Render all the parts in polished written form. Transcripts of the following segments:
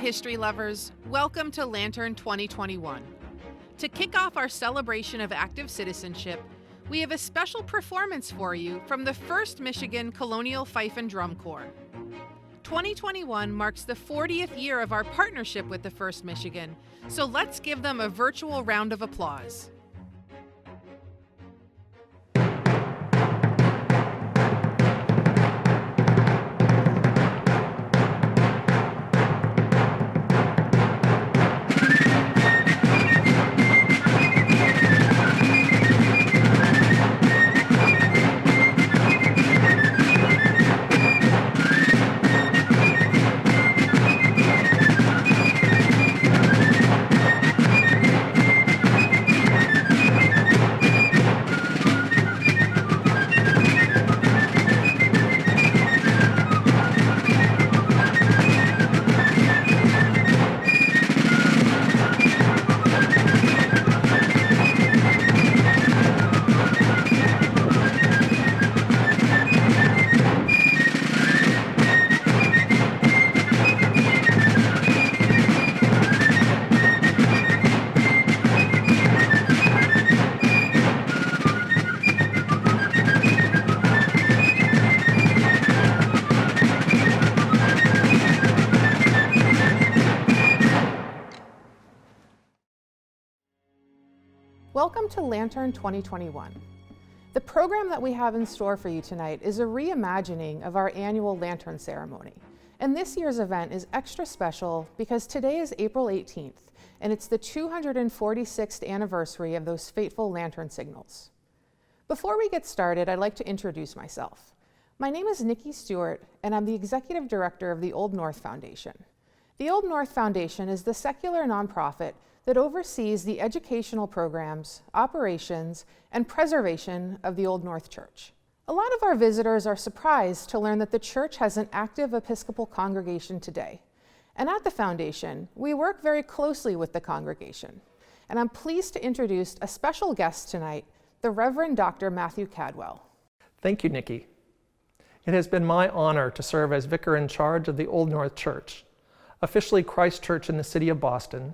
history lovers, welcome to Lantern 2021. To kick off our celebration of active citizenship, we have a special performance for you from the 1st Michigan Colonial Fife and Drum Corps. 2021 marks the 40th year of our partnership with the 1st Michigan, so let's give them a virtual round of applause. Welcome to Lantern 2021. The program that we have in store for you tonight is a reimagining of our annual Lantern ceremony. And this year's event is extra special because today is April 18th, and it's the 246th anniversary of those fateful lantern signals. Before we get started, I'd like to introduce myself. My name is Nikki Stewart, and I'm the Executive Director of the Old North Foundation. The Old North Foundation is the secular nonprofit that oversees the educational programs, operations, and preservation of the Old North Church. A lot of our visitors are surprised to learn that the church has an active Episcopal congregation today. And at the foundation, we work very closely with the congregation. And I'm pleased to introduce a special guest tonight, the Reverend Dr. Matthew Cadwell. Thank you, Nikki. It has been my honor to serve as vicar in charge of the Old North Church, officially Christ Church in the city of Boston,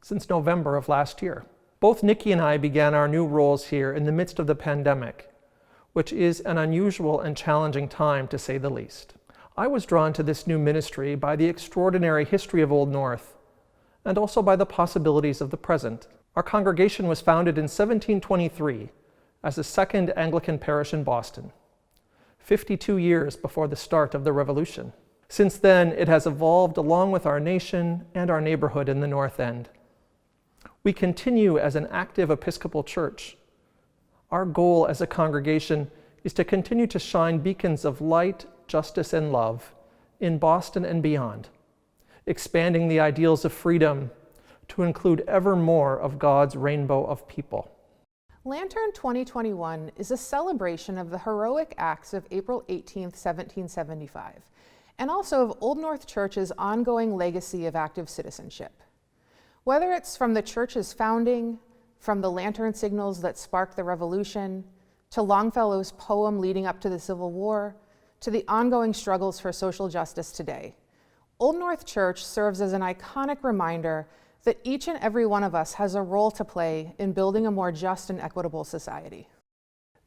since November of last year. Both Nikki and I began our new roles here in the midst of the pandemic, which is an unusual and challenging time to say the least. I was drawn to this new ministry by the extraordinary history of Old North, and also by the possibilities of the present. Our congregation was founded in 1723 as the second Anglican parish in Boston, 52 years before the start of the Revolution. Since then, it has evolved along with our nation and our neighborhood in the North End. We continue as an active Episcopal church. Our goal as a congregation is to continue to shine beacons of light, justice, and love in Boston and beyond, expanding the ideals of freedom to include ever more of God's rainbow of people. Lantern 2021 is a celebration of the heroic acts of April 18, 1775, and also of Old North Church's ongoing legacy of active citizenship. Whether it's from the church's founding, from the lantern signals that sparked the Revolution, to Longfellow's poem leading up to the Civil War, to the ongoing struggles for social justice today, Old North Church serves as an iconic reminder that each and every one of us has a role to play in building a more just and equitable society.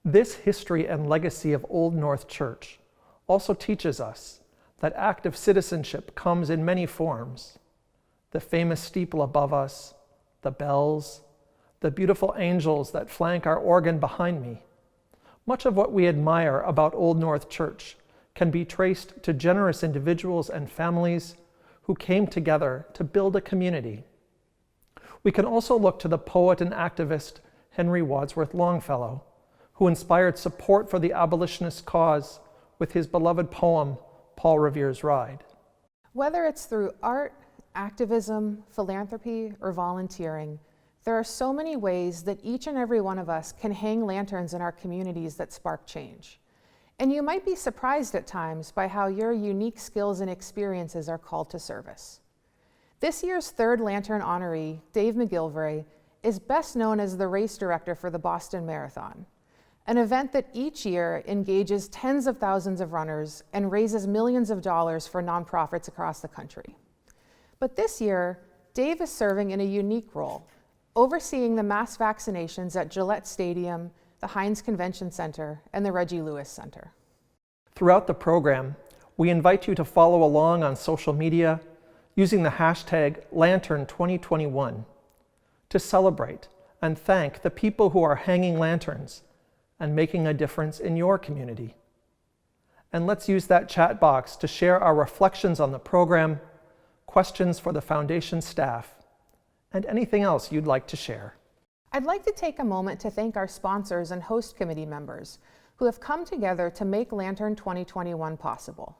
This history and legacy of Old North Church also teaches us that active citizenship comes in many forms. The famous steeple above us, the bells, the beautiful angels that flank our organ behind me. Much of what we admire about Old North Church can be traced to generous individuals and families who came together to build a community. We can also look to the poet and activist Henry Wadsworth Longfellow, who inspired support for the abolitionist cause with his beloved poem, Paul Revere's Ride. Whether it's through art, activism, philanthropy, or volunteering, there are so many ways that each and every one of us can hang lanterns in our communities that spark change. And you might be surprised at times by how your unique skills and experiences are called to service. This year's third Lantern honoree, Dave McGillivray, is best known as the race director for the Boston Marathon, an event that each year engages tens of thousands of runners and raises millions of dollars for nonprofits across the country. But this year, Dave is serving in a unique role, overseeing the mass vaccinations at Gillette Stadium, the Heinz Convention Center, and the Reggie Lewis Center. Throughout the program, we invite you to follow along on social media using the hashtag Lantern2021 to celebrate and thank the people who are hanging lanterns and making a difference in your community. And let's use that chat box to share our reflections on the program, questions for the foundation staff, and anything else you'd like to share. I'd like to take a moment to thank our sponsors and host committee members who have come together to make Lantern 2021 possible.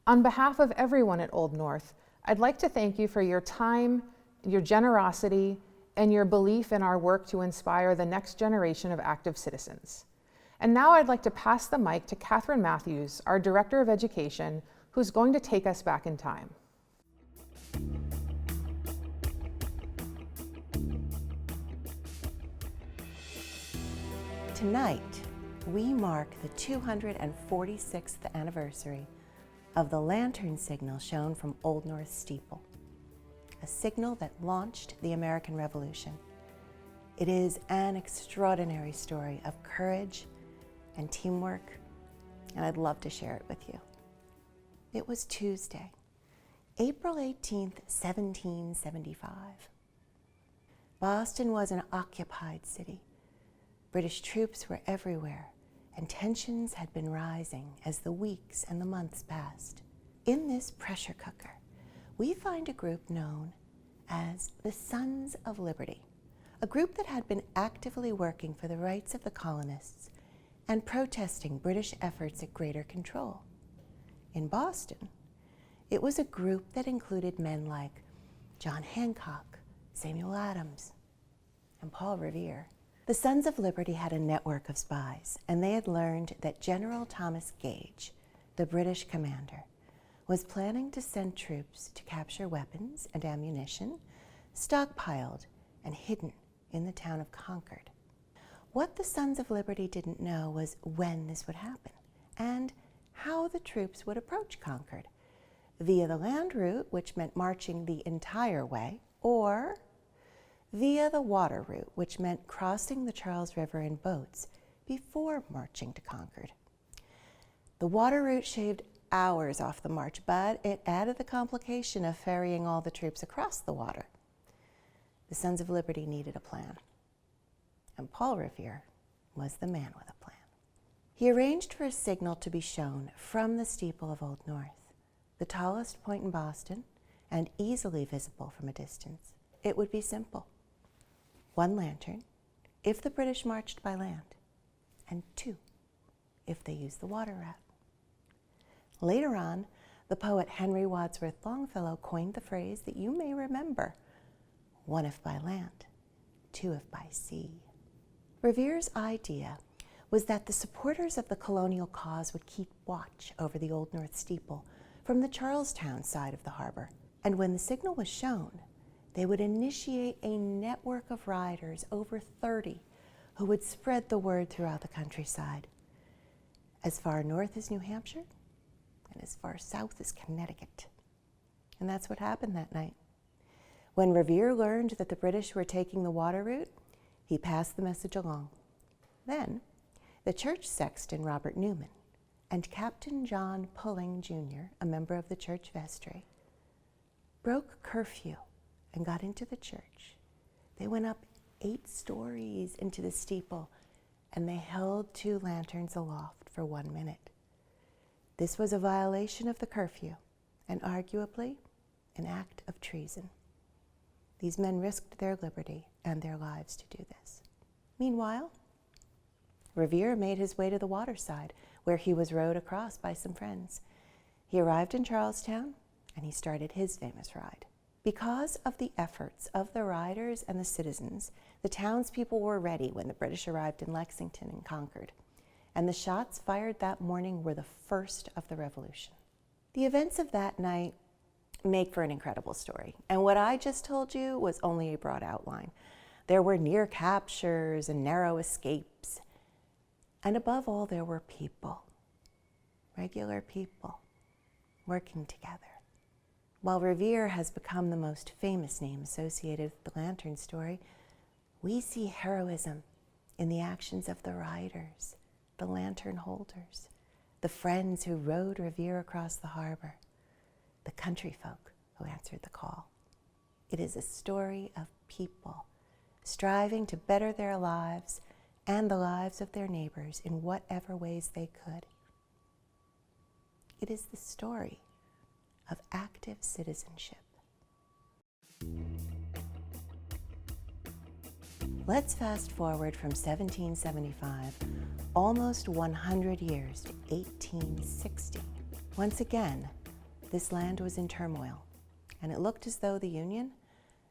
On behalf of everyone at Old North, I'd like to thank you for your time, your generosity, and your belief in our work to inspire the next generation of active citizens. And now I'd like to pass the mic to Catherine Matthews, our Director of Education, who's going to take us back in time. Tonight, we mark the 246th anniversary of the lantern signal shown from Old North Steeple, a signal that launched the American Revolution. It is an extraordinary story of courage and teamwork, and I'd love to share it with you. It was Tuesday, April 18th, 1775. Boston was an occupied city. British troops were everywhere, and tensions had been rising as the weeks and the months passed. In this pressure cooker, we find a group known as the Sons of Liberty, a group that had been actively working for the rights of the colonists and protesting British efforts at greater control. In Boston, it was a group that included men like John Hancock, Samuel Adams, and Paul Revere. The Sons of Liberty had a network of spies, and they had learned that General Thomas Gage, the British commander, was planning to send troops to capture weapons and ammunition stockpiled and hidden in the town of Concord. What the Sons of Liberty didn't know was when this would happen and how the troops would approach Concord, via the land route, which meant marching the entire way, or via the water route, which meant crossing the Charles River in boats before marching to Concord. The water route shaved hours off the march, but it added the complication of ferrying all the troops across the water. The Sons of Liberty needed a plan, and Paul Revere was the man with a plan. He arranged for a signal to be shown from the steeple of Old North, the tallest point in Boston and easily visible from a distance. It would be simple. 1 lantern if the British marched by land, and 2 if they used the water route. Later on, the poet Henry Wadsworth Longfellow coined the phrase that you may remember, 1 if by land, 2 if by sea. Revere's idea was that the supporters of the colonial cause would keep watch over the Old North Steeple from the Charlestown side of the harbor, and when the signal was shown, they would initiate a network of riders, over 30, who would spread the word throughout the countryside, as far north as New Hampshire and as far south as Connecticut. And that's what happened that night. When Revere learned that the British were taking the water route, he passed the message along. Then, the church sexton Robert Newman and Captain John Pulling, Jr., a member of the church vestry, broke curfew and got into the church. They went up 8 stories into the steeple, and they held 2 lanterns aloft for 1 minute. This was a violation of the curfew, and arguably an act of treason. These men risked their liberty and their lives to do this. Meanwhile, Revere made his way to the waterside, where he was rowed across by some friends. He arrived in Charlestown, and he started his famous ride. Because of the efforts of the riders and the citizens, the townspeople were ready when the British arrived in Lexington and Concord, and the shots fired that morning were the first of the Revolution. The events of that night make for an incredible story, and what I just told you was only a broad outline. There were near captures and narrow escapes, and above all, there were people, regular people, working together, While Revere has become the most famous name associated with the Lantern story, we see heroism in the actions of the riders, the lantern holders, the friends who rowed Revere across the harbor, the country folk who answered the call. It is a story of people striving to better their lives and the lives of their neighbors in whatever ways they could. It is the story of active citizenship. Let's fast forward from 1775, almost 100 years, to 1860. Once again, this land was in turmoil, and it looked as though the Union,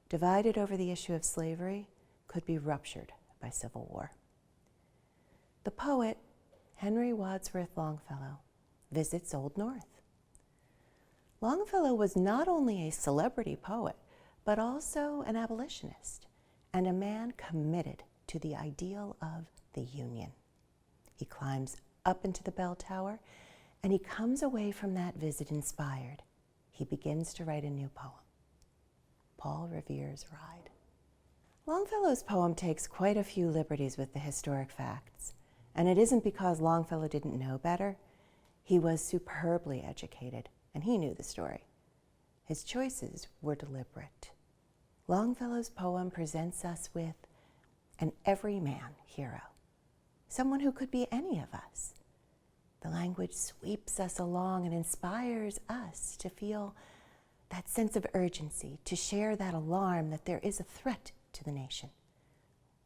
divided over the issue of slavery, could be ruptured by civil war. The poet Henry Wadsworth Longfellow visits Old North. Longfellow was not only a celebrity poet, but also an abolitionist and a man committed to the ideal of the Union. He climbs up into the bell tower, and he comes away from that visit inspired. He begins to write a new poem, Paul Revere's Ride. Longfellow's poem takes quite a few liberties with the historic facts, and it isn't because Longfellow didn't know better. He was superbly educated, and he knew the story. His choices were deliberate. Longfellow's poem presents us with an everyman hero, someone who could be any of us. The language sweeps us along and inspires us to feel that sense of urgency, to share that alarm that there is a threat to the nation.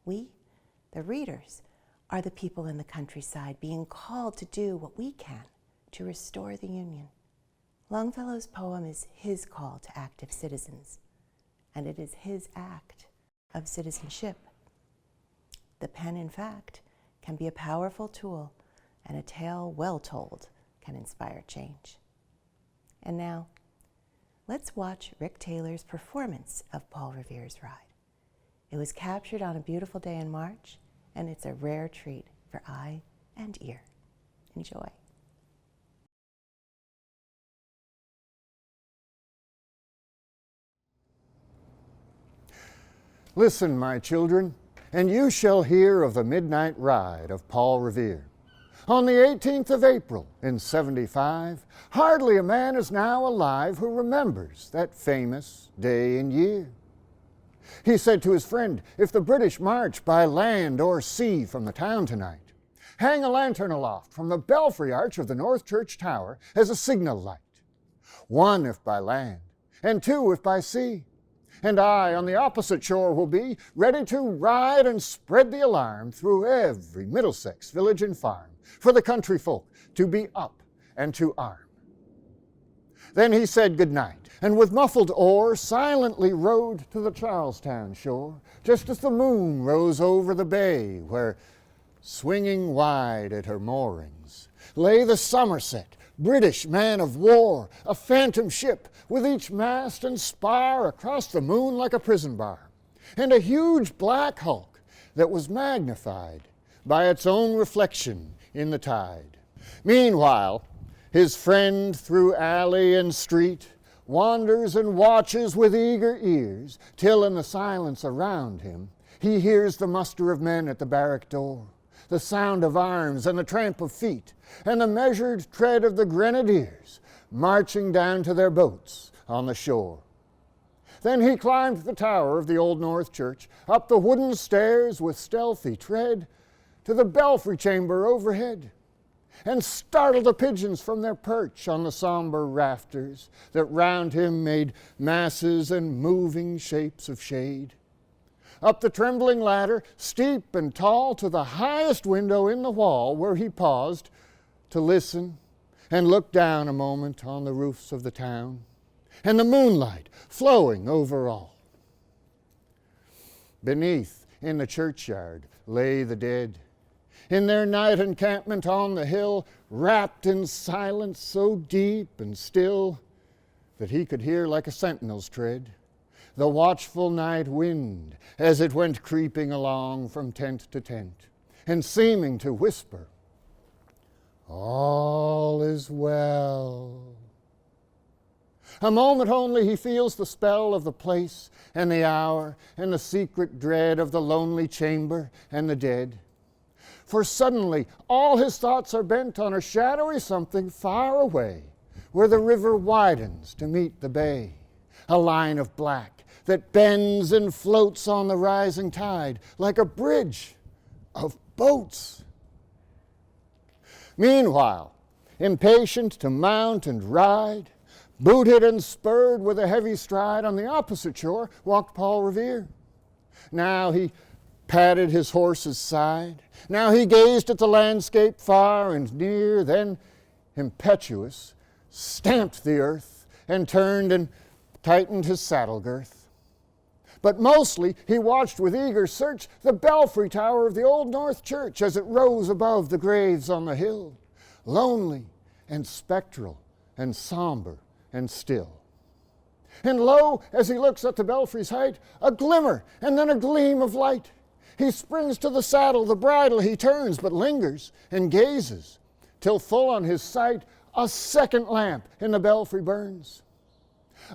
We, the readers, are the people in the countryside being called to do what we can to restore the Union. Longfellow's poem is his call to active citizens, and it is his act of citizenship. The pen, in fact, can be a powerful tool, and a tale well told can inspire change. And now, let's watch Rick Taylor's performance of Paul Revere's Ride. It was captured on a beautiful day in March, and it's a rare treat for eye and ear. Enjoy. Listen, my children, and you shall hear of the midnight ride of Paul Revere. On the 18th of April in 75, hardly a man is now alive who remembers that famous day and year. He said to his friend, if the British march by land or sea from the town tonight, hang a lantern aloft from the belfry arch of the North Church Tower as a signal light. One if by land, and two if by sea. And I on the opposite shore will be ready to ride and spread the alarm through every Middlesex village and farm for the country folk to be up and to arm. Then he said good night, and with muffled oar silently rowed to the Charlestown shore, just as the moon rose over the bay where, swinging wide at her moorings, lay the Somerset, British man of war, a phantom ship with each mast and spar across the moon like a prison bar, and a huge black hulk that was magnified by its own reflection in the tide. Meanwhile, his friend through alley and street wanders and watches with eager ears, till in the silence around him he hears the muster of men at the barrack door, the sound of arms and the tramp of feet, and the measured tread of the grenadiers marching down to their boats on the shore. Then he climbed the tower of the Old North Church, up the wooden stairs with stealthy tread, to the belfry chamber overhead, and startled the pigeons from their perch on the somber rafters that round him made masses and moving shapes of shade. Up the trembling ladder, steep and tall, to the highest window in the wall, where he paused to listen and look down a moment on the roofs of the town, and the moonlight flowing over all. Beneath, in the churchyard, lay the dead, in their night encampment on the hill, wrapped in silence so deep and still that he could hear like a sentinel's tread the watchful night wind as it went creeping along from tent to tent, and seeming to whisper, "All is well." A moment only he feels the spell of the place and the hour and the secret dread of the lonely chamber and the dead. For suddenly all his thoughts are bent on a shadowy something far away, where the river widens to meet the bay, a line of black that bends and floats on the rising tide like a bridge of boats. Meanwhile, impatient to mount and ride, booted and spurred with a heavy stride, on the opposite shore walked Paul Revere. Now he patted his horse's side. Now he gazed at the landscape far and near, then, impetuous, stamped the earth and turned and tightened his saddle girth. But mostly he watched with eager search the belfry tower of the Old North Church as it rose above the graves on the hill, lonely and spectral and somber and still. And lo, as he looks at the belfry's height, a glimmer and then a gleam of light. He springs to the saddle, the bridle he turns, but lingers and gazes, till full on his sight a second lamp in the belfry burns.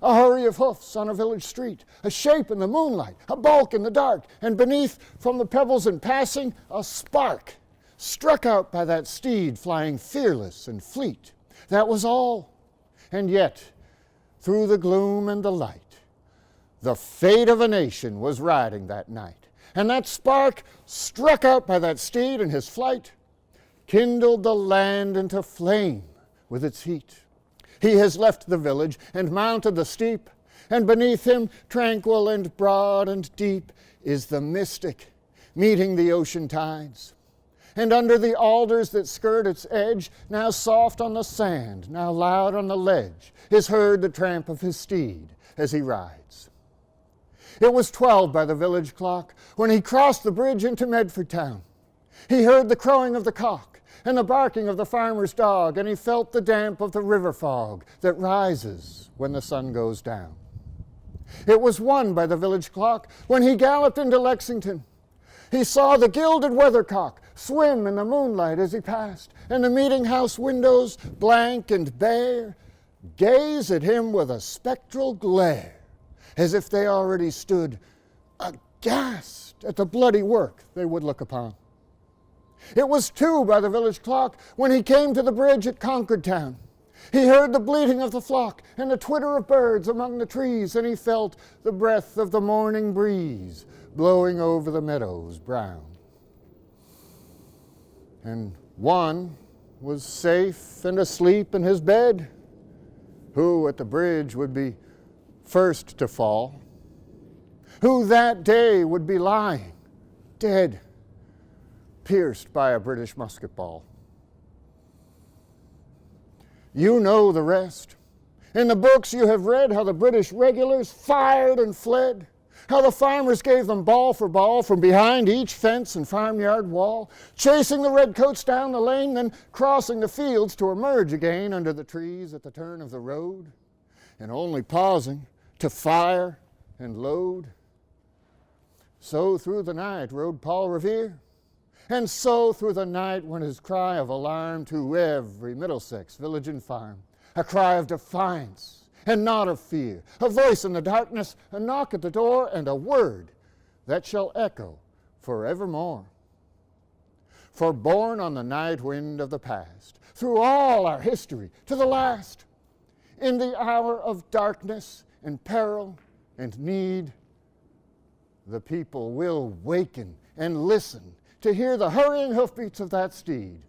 A hurry of hoofs on a village street, a shape in the moonlight, a bulk in the dark, and beneath, from the pebbles in passing, a spark, struck out by that steed flying fearless and fleet. That was all. And yet, through the gloom and the light, the fate of a nation was riding that night. And that spark, struck out by that steed in his flight, kindled the land into flame with its heat. He has left the village and mounted the steep, and beneath him, tranquil and broad and deep, is the mystic meeting the ocean tides. And under the alders that skirt its edge, now soft on the sand, now loud on the ledge, is heard the tramp of his steed as he rides. It was 12 by the village clock when he crossed the bridge into Medford town. He heard the crowing of the cock and the barking of the farmer's dog, and he felt the damp of the river fog that rises when the sun goes down. It was 1 by the village clock when he galloped into Lexington. He saw the gilded weathercock swim in the moonlight as he passed, and the meeting house windows, blank and bare, gaze at him with a spectral glare, as if they already stood aghast at the bloody work they would look upon. It was 2 by the village clock when he came to the bridge at Concord town. He heard the bleating of the flock and the twitter of birds among the trees, and he felt the breath of the morning breeze blowing over the meadows brown. And one was safe and asleep in his bed, who at the bridge would be first to fall, who that day would be lying dead, pierced by a British musket ball. You know the rest. In the books you have read how the British regulars fired and fled, how the farmers gave them ball for ball from behind each fence and farmyard wall, chasing the redcoats down the lane, then crossing the fields to emerge again under the trees at the turn of the road, and only pausing to fire and load. So through the night rode Paul Revere, and so through the night went his cry of alarm to every Middlesex village and farm, a cry of defiance and not of fear, a voice in the darkness, a knock at the door, and a word that shall echo forevermore. For born on the night wind of the past, through all our history to the last, in the hour of darkness and peril and need, the people will waken and listen to hear the hurrying hoofbeats of that steed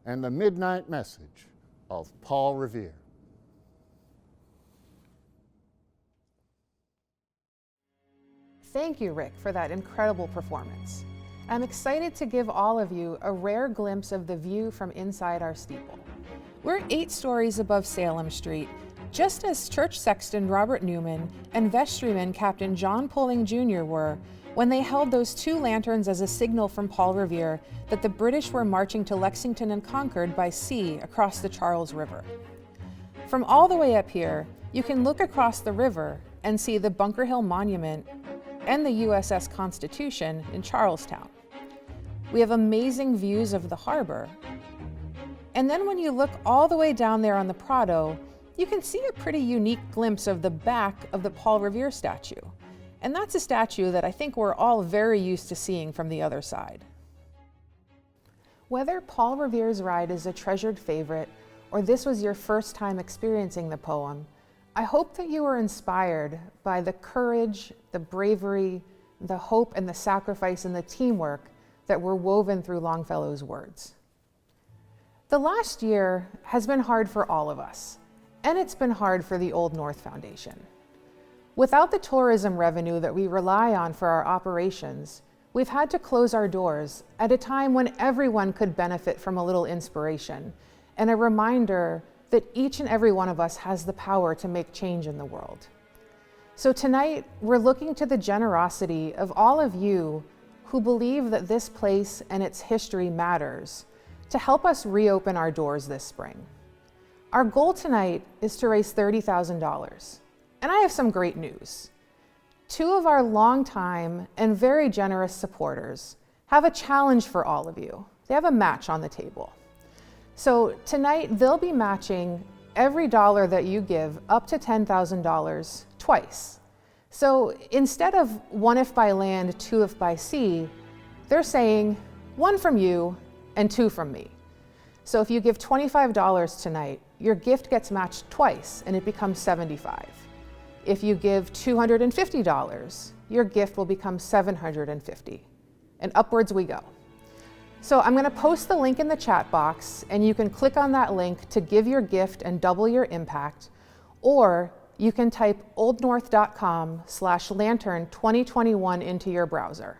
and the midnight message of Paul Revere. Thank you, Rick, for that incredible performance. I'm excited to give all of you a rare glimpse of the view from inside our steeple. We're 8 stories above Salem Street, just as church sexton Robert Newman and vestryman Captain John Pulling Jr. were when they held those 2 lanterns as a signal from Paul Revere that the British were marching to Lexington and Concord by sea across the Charles River. From all the way up here, you can look across the river and see the Bunker Hill Monument and the USS Constitution in Charlestown. We have amazing views of the harbor. And then when you look all the way down there on the Prado, you can see a pretty unique glimpse of the back of the Paul Revere statue. And that's a statue that I think we're all very used to seeing from the other side. Whether Paul Revere's ride is a treasured favorite or this was your first time experiencing the poem, I hope that you were inspired by the courage, the bravery, the hope, and the sacrifice and the teamwork that were woven through Longfellow's words. The last year has been hard for all of us, and it's been hard for the Old North Foundation. Without the tourism revenue that we rely on for our operations, we've had to close our doors at a time when everyone could benefit from a little inspiration and a reminder that each and every one of us has the power to make change in the world. So tonight, we're looking to the generosity of all of you who believe that this place and its history matters to help us reopen our doors this spring. Our goal tonight is to raise $30,000. And I have some great news. Two of our longtime and very generous supporters have a challenge for all of you. They have a match on the table. So tonight, they'll be matching every dollar that you give up to $10,000 twice. So instead of one if by land, two if by sea, they're saying one from you and two from me. So if you give $25 tonight, your gift gets matched twice and it becomes $75. If you give $250, your gift will become $750, and upwards we go. So I'm going to post the link in the chat box, and you can click on that link to give your gift and double your impact, or you can type oldnorth.com/lantern2021 into your browser.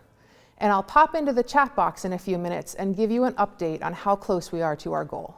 And I'll pop into the chat box in a few minutes and give you an update on how close we are to our goal.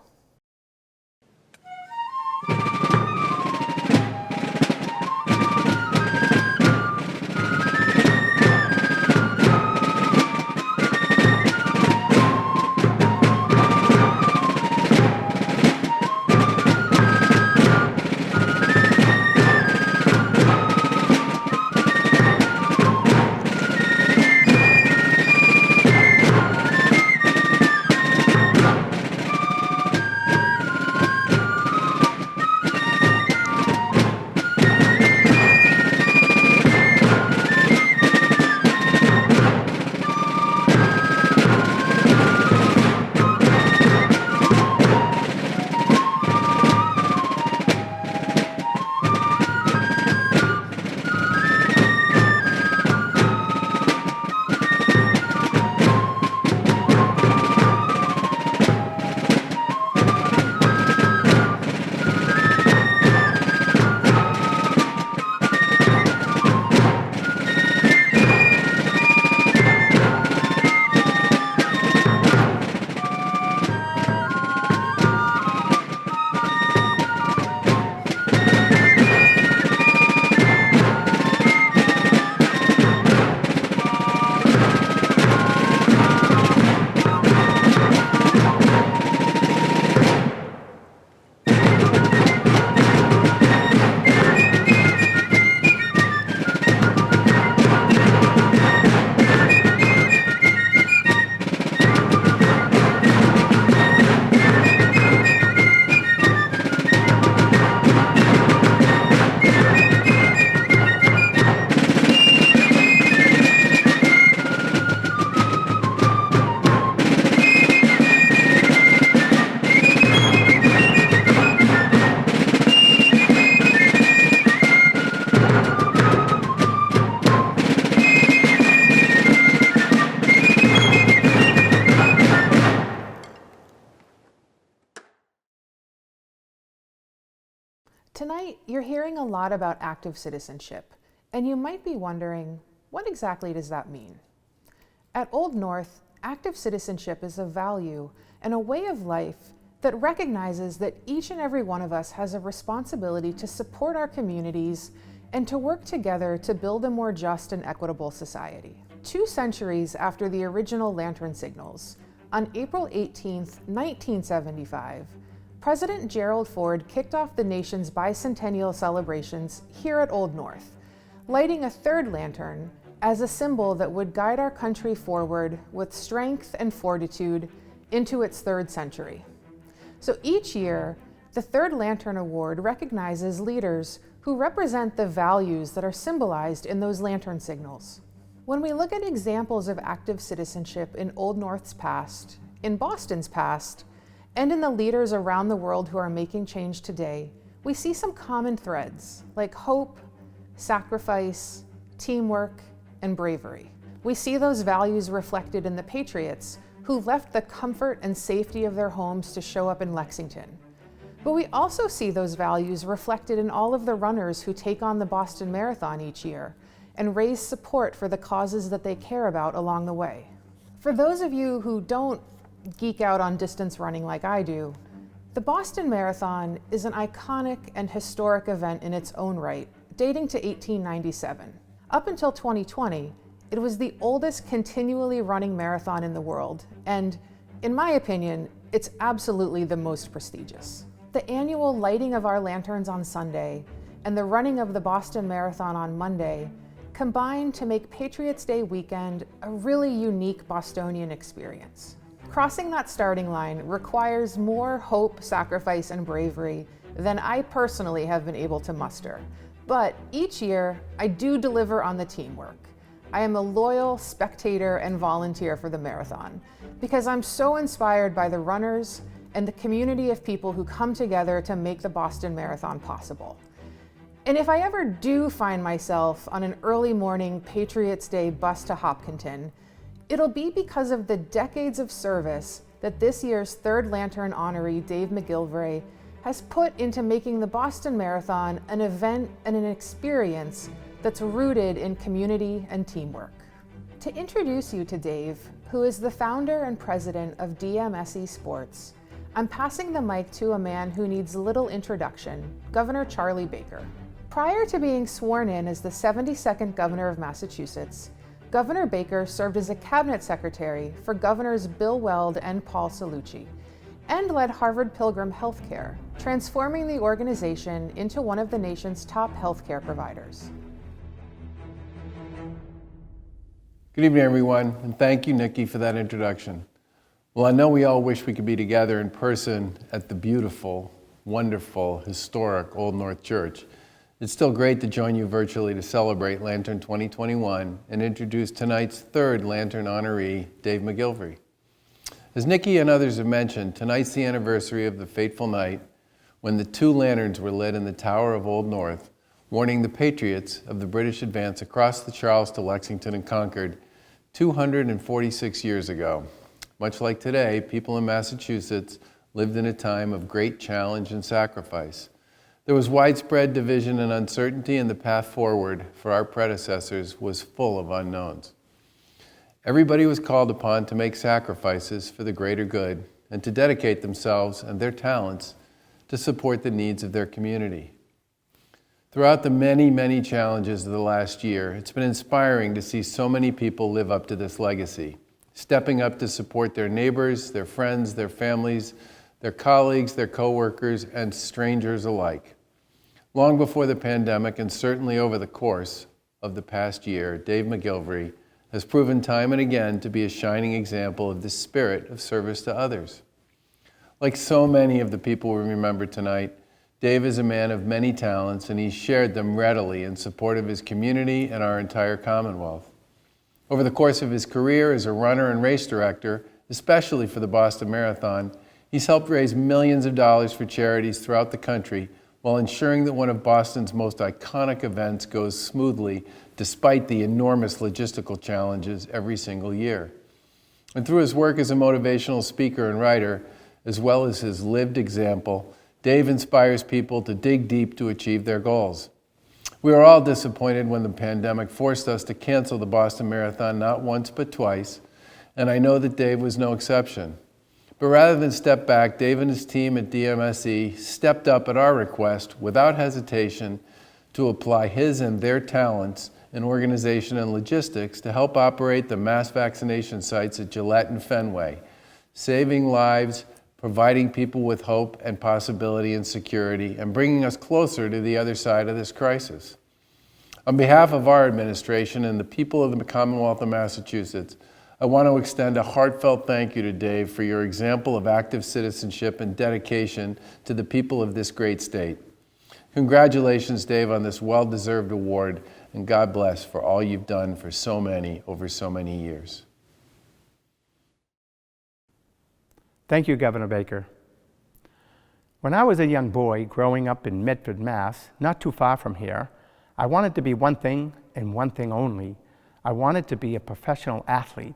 Tonight, you're hearing a lot about active citizenship, and you might be wondering, what exactly does that mean? At Old North, active citizenship is a value and a way of life that recognizes that each and every one of us has a responsibility to support our communities and to work together to build a more just and equitable society. 2 centuries after the original Lantern signals, on April 18, 1975, President Gerald Ford kicked off the nation's bicentennial celebrations here at Old North, lighting a 3rd lantern as a symbol that would guide our country forward with strength and fortitude into its 3rd century. So each year, the Third Lantern Award recognizes leaders who represent the values that are symbolized in those lantern signals. When we look at examples of active citizenship in Old North's past, in Boston's past, and in the leaders around the world who are making change today, we see some common threads like hope, sacrifice, teamwork, and bravery. We see those values reflected in the patriots who left the comfort and safety of their homes to show up in Lexington. But we also see those values reflected in all of the runners who take on the Boston Marathon each year and raise support for the causes that they care about along the way. For those of you who don't geek out on distance running like I do, the Boston Marathon is an iconic and historic event in its own right, dating to 1897. Up until 2020, it was the oldest continually running marathon in the world, and in my opinion, it's absolutely the most prestigious. The annual lighting of our lanterns on Sunday and the running of the Boston Marathon on Monday combine to make Patriots' Day weekend a really unique Bostonian experience. Crossing that starting line requires more hope, sacrifice, and bravery than I personally have been able to muster. But each year, I do deliver on the teamwork. I am a loyal spectator and volunteer for the marathon because I'm so inspired by the runners and the community of people who come together to make the Boston Marathon possible. And if I ever do find myself on an early morning Patriots' Day bus to Hopkinton, it'll be because of the decades of service that this year's Third Lantern honoree Dave McGillivray has put into making the Boston Marathon an event and an experience that's rooted in community and teamwork. To introduce you to Dave, who is the founder and president of DMSE Sports, I'm passing the mic to a man who needs little introduction, Governor Charlie Baker. Prior to being sworn in as the 72nd governor of Massachusetts, Governor Baker served as a cabinet secretary for Governors Bill Weld and Paul Cellucci, and led Harvard Pilgrim Healthcare, transforming the organization into one of the nation's top healthcare providers. Good evening, everyone, and thank you, Nikki, for that introduction. Well, I know we all wish we could be together in person at the beautiful, wonderful, historic Old North Church. It's still great to join you virtually to celebrate Lantern 2021 and introduce tonight's third Lantern honoree, Dave McGillivray. As Nikki and others have mentioned, tonight's the anniversary of the fateful night when the two lanterns were lit in the Tower of Old North, warning the Patriots of the British advance across the Charles to Lexington and Concord 246 years ago. Much like today, people in Massachusetts lived in a time of great challenge and sacrifice. There was widespread division and uncertainty, and the path forward for our predecessors was full of unknowns. Everybody was called upon to make sacrifices for the greater good and to dedicate themselves and their talents to support the needs of their community. Throughout the many, many challenges of the last year, it's been inspiring to see so many people live up to this legacy, stepping up to support their neighbors, their friends, their families, their colleagues, their coworkers, and strangers alike. Long before the pandemic, and certainly over the course of the past year, Dave McGillivray has proven time and again to be a shining example of the spirit of service to others. Like so many of the people we remember tonight, Dave is a man of many talents, and he shared them readily in support of his community and our entire Commonwealth. Over the course of his career as a runner and race director, especially for the Boston Marathon, he's helped raise millions of dollars for charities throughout the country while ensuring that one of Boston's most iconic events goes smoothly despite the enormous logistical challenges every single year. And through his work as a motivational speaker and writer, as well as his lived example, Dave inspires people to dig deep to achieve their goals. We were all disappointed when the pandemic forced us to cancel the Boston Marathon not once but twice, and I know that Dave was no exception. But rather than step back, Dave and his team at DMSE stepped up at our request without hesitation to apply his and their talents in organization and logistics to help operate the mass vaccination sites at Gillette and Fenway, saving lives, providing people with hope and possibility and security, and bringing us closer to the other side of this crisis. On behalf of our administration and the people of the Commonwealth of Massachusetts, I want to extend a heartfelt thank you to Dave for your example of active citizenship and dedication to the people of this great state. Congratulations, Dave, on this well-deserved award, and God bless for all you've done for so many over so many years. Thank you, Governor Baker. When I was a young boy growing up in Medford, Mass., not too far from here, I wanted to be one thing and one thing only. I wanted to be a professional athlete.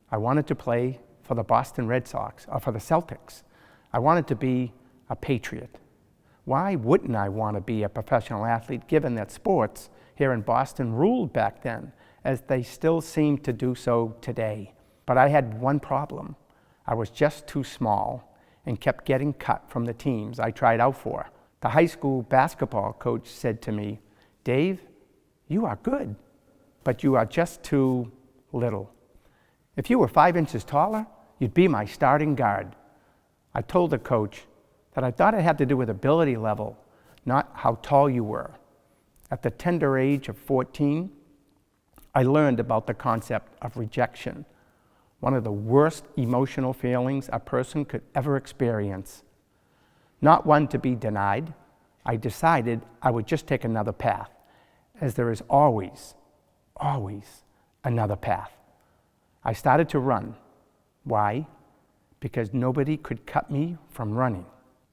I wanted to play for the Boston Red Sox or for the Celtics. I wanted to be a patriot. Why wouldn't I want to be a professional athlete given that sports here in Boston ruled back then, as they still seem to do so today? But I had one problem. I was just too small and kept getting cut from the teams I tried out for. The high school basketball coach said to me, "Dave, you are good, but you are just too little. If you were 5 inches taller, you'd be my starting guard." I told the coach that I thought it had to do with ability level, not how tall you were. At the tender age of 14, I learned about the concept of rejection, one of the worst emotional feelings a person could ever experience. Not one to be denied, I decided I would just take another path, as there is always another path. I started to run. Why? Because nobody could cut me from running.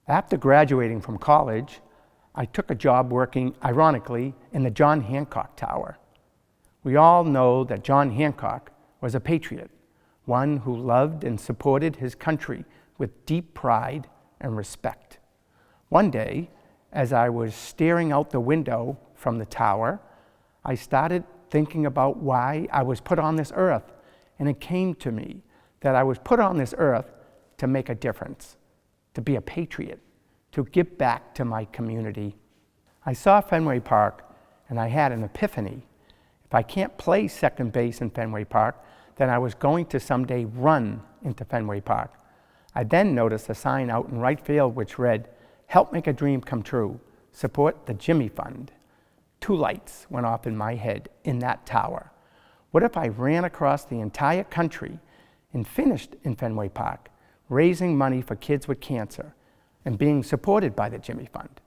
After graduating from college, I took a job working, ironically, in the John Hancock Tower. We all know that John Hancock was a patriot, one who loved and supported his country with deep pride and respect. One day, as I was staring out the window from the tower, I started thinking about why I was put on this earth, and it came to me that I was put on this earth to make a difference, to be a patriot, to give back to my community. I saw Fenway Park and I had an epiphany. If I can't play second base in Fenway Park, then I was going to someday run into Fenway Park. I then noticed a sign out in right field which read, "Help make a dream come true. Support the Jimmy Fund." 2 lights went off in my head in that tower. What if I ran across the entire country and finished in Fenway Park, raising money for kids with cancer and being supported by the Jimmy Fund?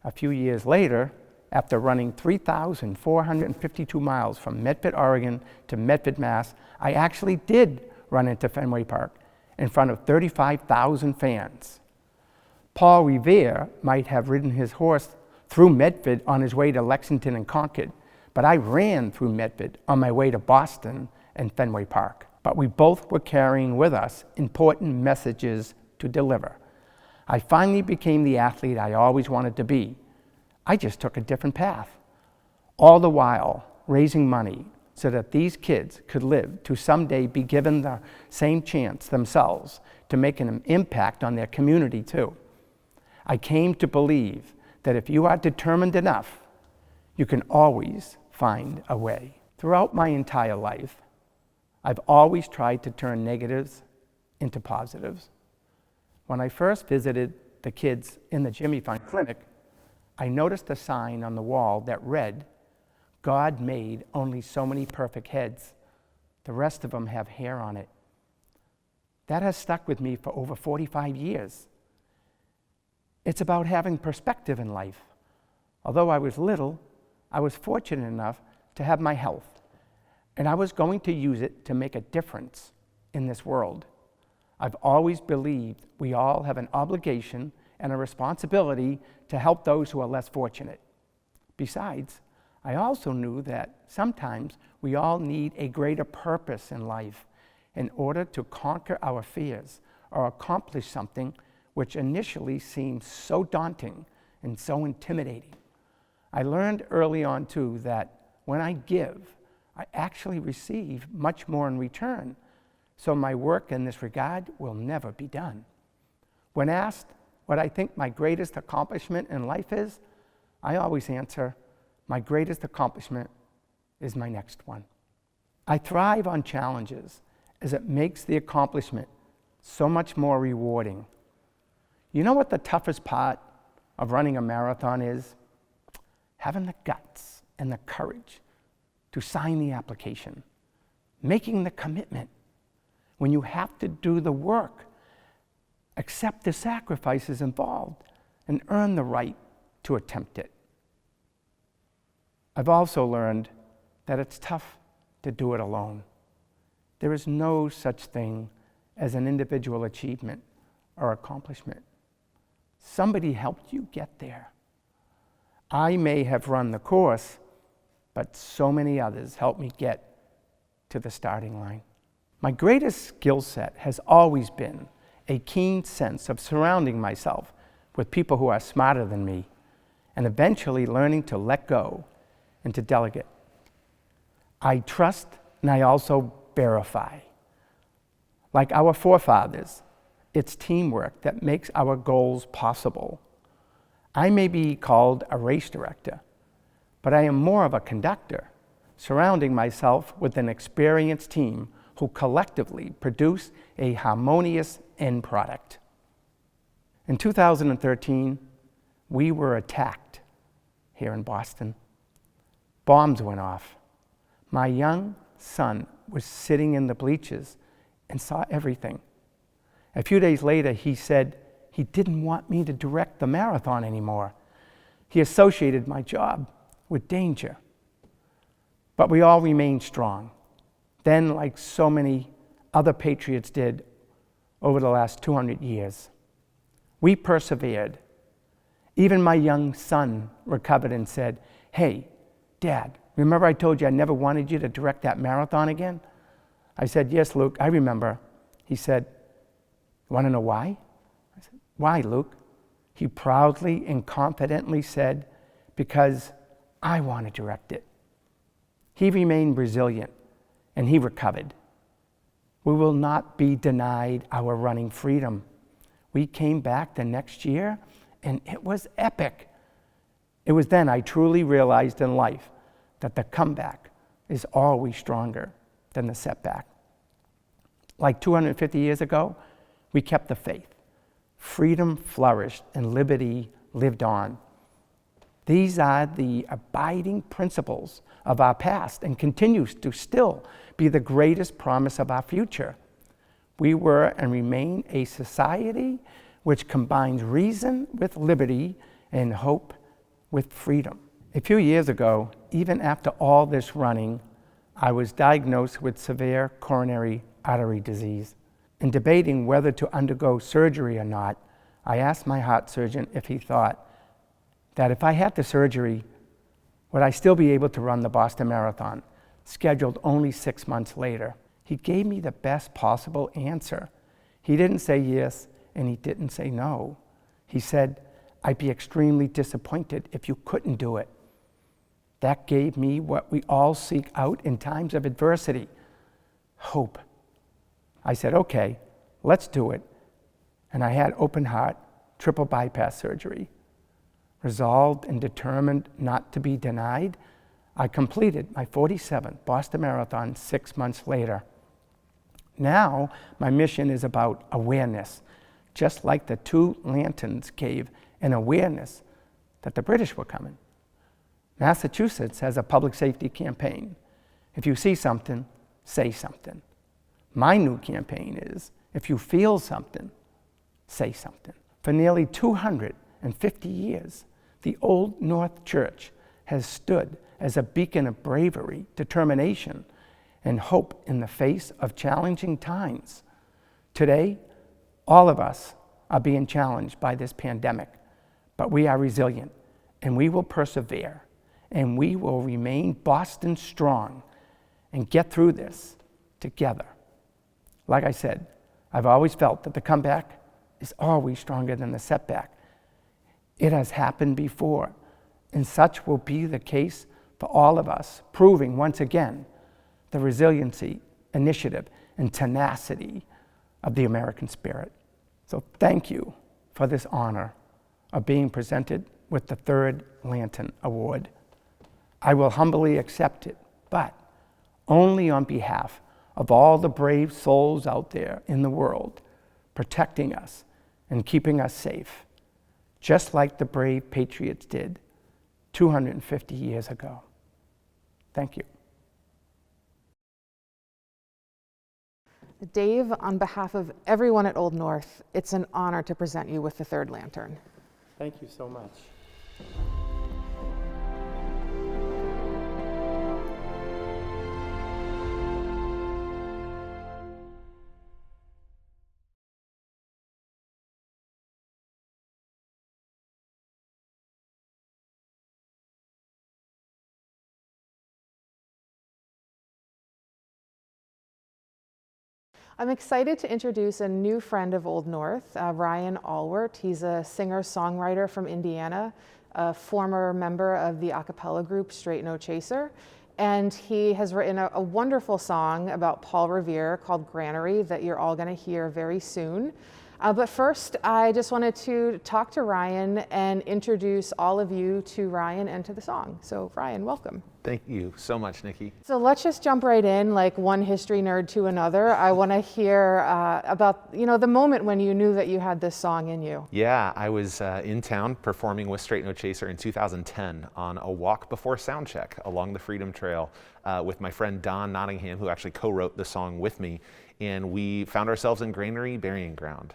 A few years later, after running 3,452 miles from Medford, Oregon to Medford, Mass., I actually did run into Fenway Park in front of 35,000 fans. Paul Revere might have ridden his horse through Medford on his way to Lexington and Concord, but I ran through Medford on my way to Boston and Fenway Park. But we both were carrying with us important messages to deliver. I finally became the athlete I always wanted to be. I just took a different path, all the while raising money so that these kids could live to someday be given the same chance themselves to make an impact on their community too. I came to believe that if you are determined enough, you can always find a way. Throughout my entire life, I've always tried to turn negatives into positives. When I first visited the kids in the Jimmy Fund Clinic, I noticed a sign on the wall that read, "God made only so many perfect heads. The rest of them have hair on it." That has stuck with me for over 45 years. It's about having perspective in life. Although I was little, I was fortunate enough to have my health, and I was going to use it to make a difference in this world. I've always believed we all have an obligation and a responsibility to help those who are less fortunate. Besides, I also knew that sometimes we all need a greater purpose in life in order to conquer our fears or accomplish something which initially seemed so daunting and so intimidating. I learned early on too that when I give, I actually receive much more in return. So my work in this regard will never be done. When asked what I think my greatest accomplishment in life is, I always answer, my greatest accomplishment is my next one. I thrive on challenges as it makes the accomplishment so much more rewarding. You know what the toughest part of running a marathon is? Having the guts and the courage to sign the application, making the commitment, when you have to do the work, accept the sacrifices involved, and earn the right to attempt it. I've also learned that it's tough to do it alone. There is no such thing as an individual achievement or accomplishment. Somebody helped you get there. I may have run the course, but so many others helped me get to the starting line. My greatest skill set has always been a keen sense of surrounding myself with people who are smarter than me, and eventually learning to let go and to delegate. I trust and I also verify. Like our forefathers, it's teamwork that makes our goals possible. I may be called a race director, but I am more of a conductor, surrounding myself with an experienced team who collectively produce a harmonious end product. In 2013, we were attacked here in Boston. Bombs went off. My young son was sitting in the bleachers and saw everything. A few days later, he said he didn't want me to direct the marathon anymore. He associated my job with danger. But we all remained strong. Then, like so many other patriots did over the last 200 years, we persevered. Even my young son recovered and said, "Hey, Dad, remember I told you I never wanted you to direct that marathon again?" I said, "Yes, Luke, I remember." He said, "Want to know why?" I said, "Why, Luke?" He proudly and confidently said, "Because I want to direct it." He remained resilient and he recovered. We will not be denied our running freedom. We came back the next year and it was epic. It was then I truly realized in life that the comeback is always stronger than the setback. Like 250 years ago, we kept the faith. Freedom flourished and liberty lived on. These are the abiding principles of our past and continues to still be the greatest promise of our future. We were and remain a society which combines reason with liberty and hope with freedom. A few years ago, even after all this running, I was diagnosed with severe coronary artery disease. In debating whether to undergo surgery or not, I asked my heart surgeon if he thought that if I had the surgery, would I still be able to run the Boston Marathon, scheduled only 6 months later? He gave me the best possible answer. He didn't say yes, and he didn't say no. He said, "I'd be extremely disappointed if you couldn't do it." That gave me what we all seek out in times of adversity: hope. I said, "Okay, let's do it." And I had open heart, triple bypass surgery. Resolved and determined not to be denied, I completed my 47th Boston Marathon 6 months later. Now, my mission is about awareness, just like the two lanterns gave an awareness that the British were coming. Massachusetts has a public safety campaign. If you see something, say something. My new campaign is, if you feel something, say something. For nearly 250 years, the Old North Church has stood as a beacon of bravery, determination, and hope in the face of challenging times. Today, all of us are being challenged by this pandemic, but we are resilient, and we will persevere, and we will remain Boston strong and get through this together. Like I said, I've always felt that the comeback is always stronger than the setback. It has happened before, and such will be the case for all of us, proving once again the resiliency, initiative, and tenacity of the American spirit. So thank you for this honor of being presented with the third Lantern Award. I will humbly accept it, but only on behalf of all the brave souls out there in the world, protecting us and keeping us safe, just like the brave patriots did 250 years ago. Thank you. Dave, on behalf of everyone at Old North, it's an honor to present you with the third lantern. Thank you so much. I'm excited to introduce a new friend of Old North, Ryan Ahlwardt. He's a singer-songwriter from Indiana, a former member of the a cappella group Straight No Chaser, and he has written a wonderful song about Paul Revere called Granary that you're all going to hear very soon. But first, I just wanted to talk to Ryan and introduce all of you to Ryan and to the song. So Ryan, welcome. Thank you so much, Nikki. So let's just jump right in, like one history nerd to another. I want to hear about, the moment when you knew that you had this song in you. Yeah, I was in town performing with Straight No Chaser in 2010 on a walk before soundcheck along the Freedom Trail with my friend Don Nottingham, who actually co-wrote the song with me. And we found ourselves in Granary Burying Ground.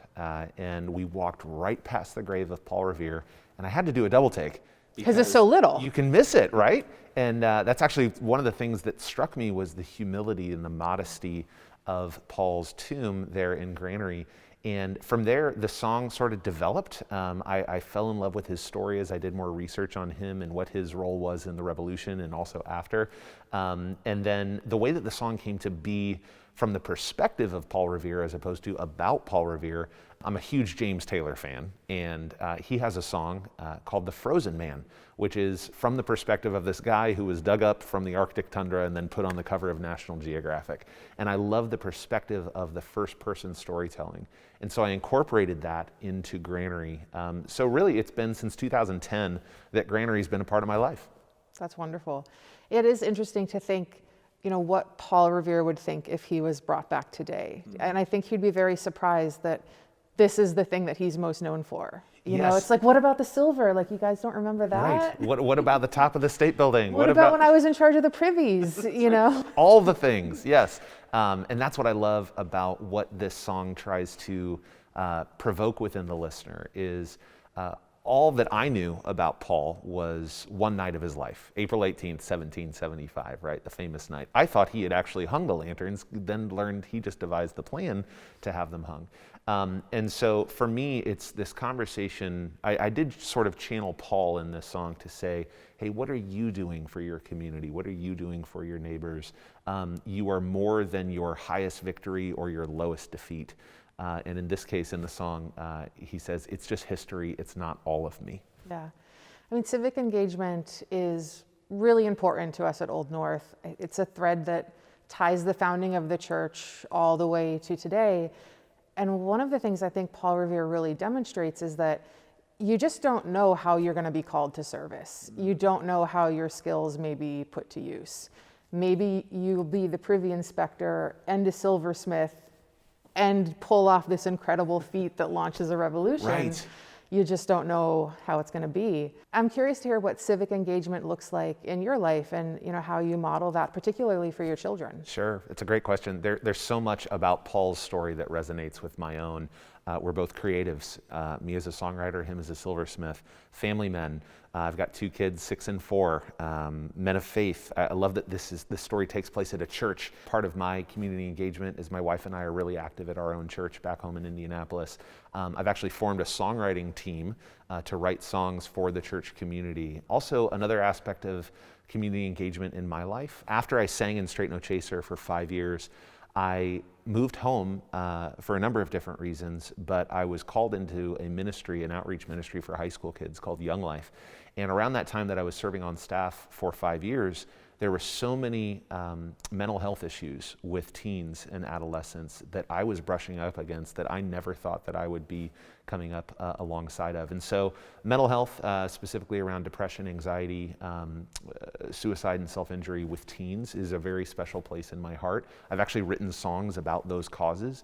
And we walked right past the grave of Paul Revere. And I had to do a double take. Because it's so little. You can miss it, right? And that's actually one of the things that struck me was the humility and the modesty of Paul's tomb there in Granary. And from there, the song sort of developed. I fell in love with his story as I did more research on him and what his role was in the revolution and also after. And then the way that the song came to be from the perspective of Paul Revere as opposed to about Paul Revere, I'm a huge James Taylor fan, and he has a song called The Frozen Man, which is from the perspective of this guy who was dug up from the Arctic tundra and then put on the cover of National Geographic. And I love the perspective of the first-person storytelling. And so I incorporated that into Granary. So really, it's been since 2010 that Granary's been a part of my life. That's wonderful. It is interesting to think, what Paul Revere would think if he was brought back today. And I think he'd be very surprised that this is the thing that he's most known for. You know, it's like, what about the silver? Like, you guys don't remember that? Right. What about the top of the state building? What about when I was in charge of the privies, All the things, yes. And that's what I love about what this song tries to provoke within the listener is all that I knew about Paul was one night of his life, April 18th, 1775, right? The famous night. I thought he had actually hung the lanterns, then learned he just devised the plan to have them hung. And so for me, it's this conversation. I did sort of channel Paul in this song to say, hey, what are you doing for your community? What are you doing for your neighbors? You are more than your highest victory or your lowest defeat. And in this case, in the song, he says, it's just history. It's not all of me. Yeah. I mean, civic engagement is really important to us at Old North. It's a thread that ties the founding of the church all the way to today. And one of the things I think Paul Revere really demonstrates is that you just don't know how you're going to be called to service. You don't know how your skills may be put to use. Maybe you'll be the privy inspector and a silversmith and pull off this incredible feat that launches a revolution. Right. You just don't know how it's going to be. I'm curious to hear what civic engagement looks like in your life and how you model that, particularly for your children. Sure, it's a great question. There's so much about Paul's story that resonates with my own. We're both creatives, me as a songwriter, him as a silversmith, family men. I've got 2 kids, 6 and 4, men of faith. I love that this story takes place at a church. Part of my community engagement is my wife and I are really active at our own church back home in Indianapolis. I've actually formed a songwriting team to write songs for the church community. Also, another aspect of community engagement in my life, after I sang in Straight No Chaser for 5 years, I moved home for a number of different reasons, but I was called into a ministry, an outreach ministry for high school kids called Young Life. And around that time that I was serving on staff for 5 years, there were so many mental health issues with teens and adolescents that I was brushing up against that I never thought that I would be coming up alongside of. And so mental health, specifically around depression, anxiety, suicide and self-injury with teens is a very special place in my heart. I've actually written songs about those causes.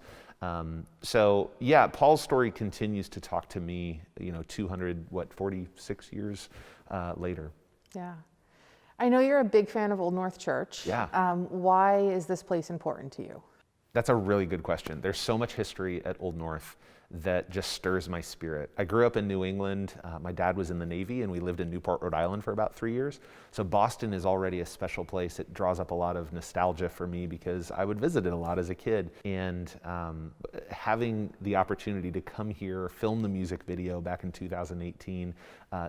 So yeah, Paul's story continues to talk to me, 46 years later. Yeah. I know you're a big fan of Old North Church. Yeah. Why is this place important to you? That's a really good question. There's so much history at Old North that just stirs my spirit. I grew up in New England. My dad was in the Navy, and we lived in Newport, Rhode Island for about 3 years. So Boston is already a special place. It draws up a lot of nostalgia for me because I would visit it a lot as a kid. And having the opportunity to come here, film the music video back in 2018,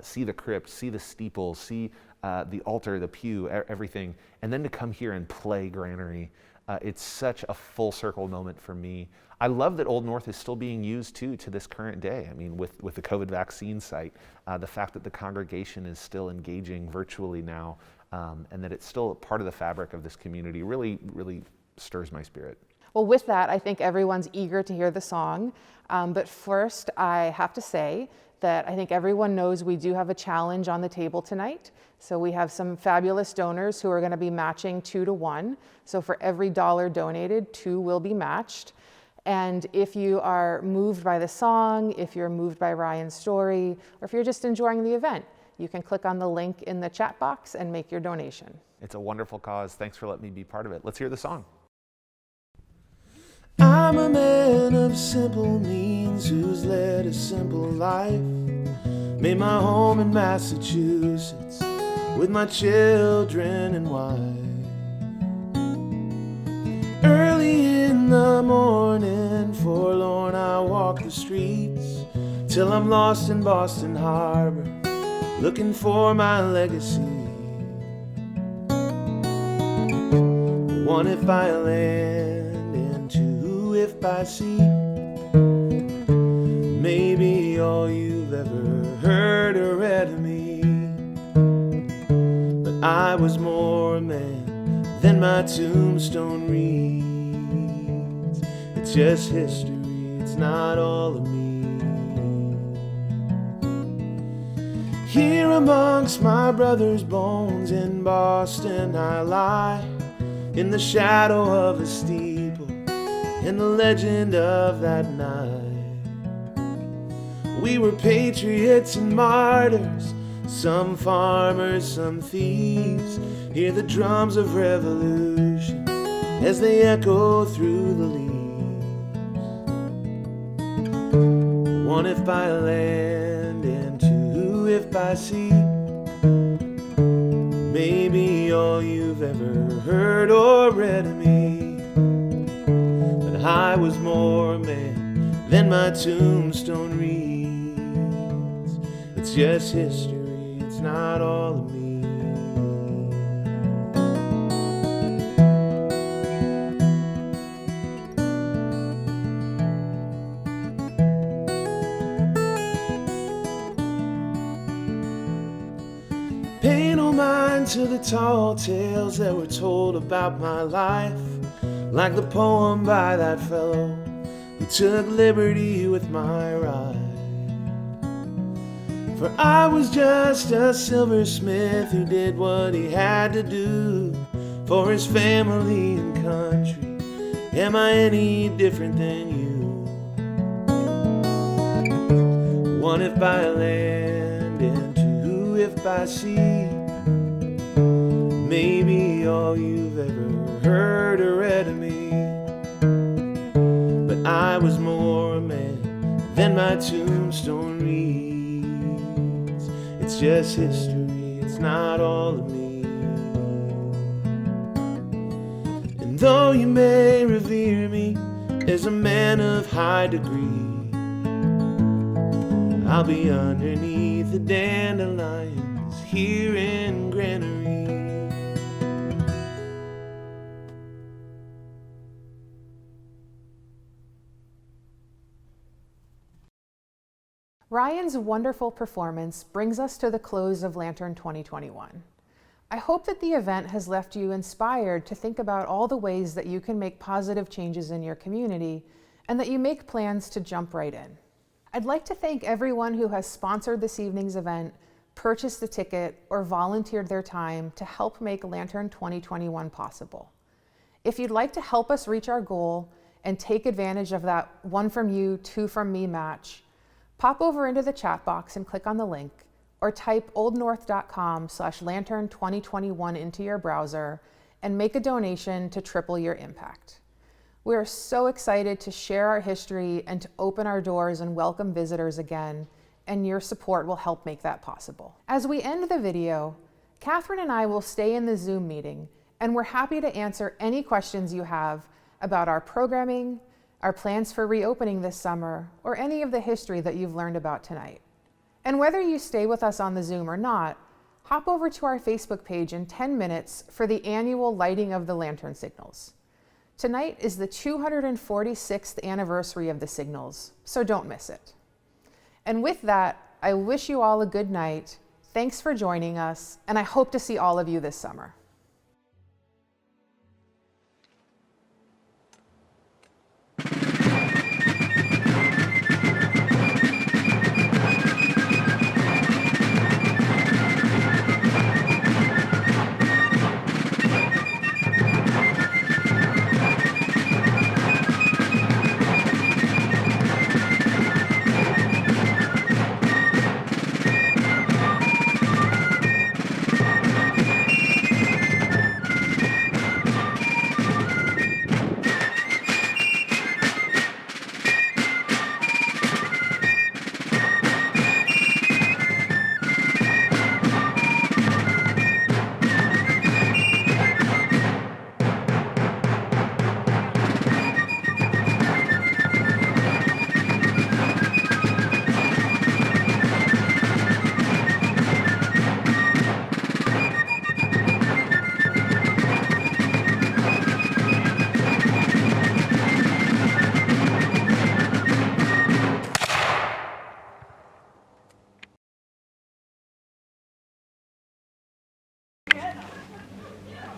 see the crypt, see the steeple, see the altar, the pew, everything, and then to come here and play Granary. It's such a full circle moment for me. I love that Old North is still being used too to this current day. I mean, with the COVID vaccine site, the fact that the congregation is still engaging virtually now, and that it's still part of the fabric of this community really, really stirs my spirit. Well, with that, I think everyone's eager to hear the song. But first, I have to say that I think everyone knows we do have a challenge on the table tonight. So we have some fabulous donors who are going to be matching 2 to 1. So for every dollar donated, 2 will be matched. And if you are moved by the song, if you're moved by Ryan's story, or if you're just enjoying the event, you can click on the link in the chat box and make your donation. It's a wonderful cause. Thanks for letting me be part of it. Let's hear the song. I'm a man of simple means who's led a simple life. Made my home in Massachusetts with my children and wife. Early in the morning, forlorn, I walk the streets till I'm lost in Boston Harbor, looking for my legacy. One if I land, and 2 if I see. Maybe all you've ever heard or read of me. But I was more a man than my tombstone reads. It's just history, it's not all of me. Here amongst my brother's bones in Boston I lie, in the shadow of a steeple, in the legend of that night. We were patriots and martyrs, some farmers, some thieves. Hear the drums of revolution as they echo through the leaves. 1 if I land, and 2 if I see. Maybe all you've ever heard or read of me. But I was more a man than my tombstone reads. It's just history, it's not all of me. Pay no mind to the tall tales that were told about my life, like the poem by that fellow who took liberty with my ride. For I was just a silversmith who did what he had to do for his family and country. Am I any different than you? 1 if I land, and 2 if I see. Maybe all you've ever heard or read of me. But I was more a man than my tombstone reads. It's just history, it's not all of me. And though you may revere me as a man of high degree, I'll be underneath the dandelions here in Granary. Ryan's wonderful performance brings us to the close of Lantern 2021. I hope that the event has left you inspired to think about all the ways that you can make positive changes in your community and that you make plans to jump right in. I'd like to thank everyone who has sponsored this evening's event, purchased a ticket, or volunteered their time to help make Lantern 2021 possible. If you'd like to help us reach our goal and take advantage of that 1 from you, 2 from me match, pop over into the chat box and click on the link, or type oldnorth.com/lantern2021 into your browser and make a donation to triple your impact. We are so excited to share our history and to open our doors and welcome visitors again, and your support will help make that possible. As we end the video, Catherine and I will stay in the Zoom meeting, and we're happy to answer any questions you have about our programming, our plans for reopening this summer, or any of the history that you've learned about tonight. And whether you stay with us on the Zoom or not, hop over to our Facebook page in 10 minutes for the annual lighting of the lantern signals. Tonight is the 246th anniversary of the signals, so don't miss it. And with that, I wish you all a good night. Thanks for joining us, and I hope to see all of you this summer.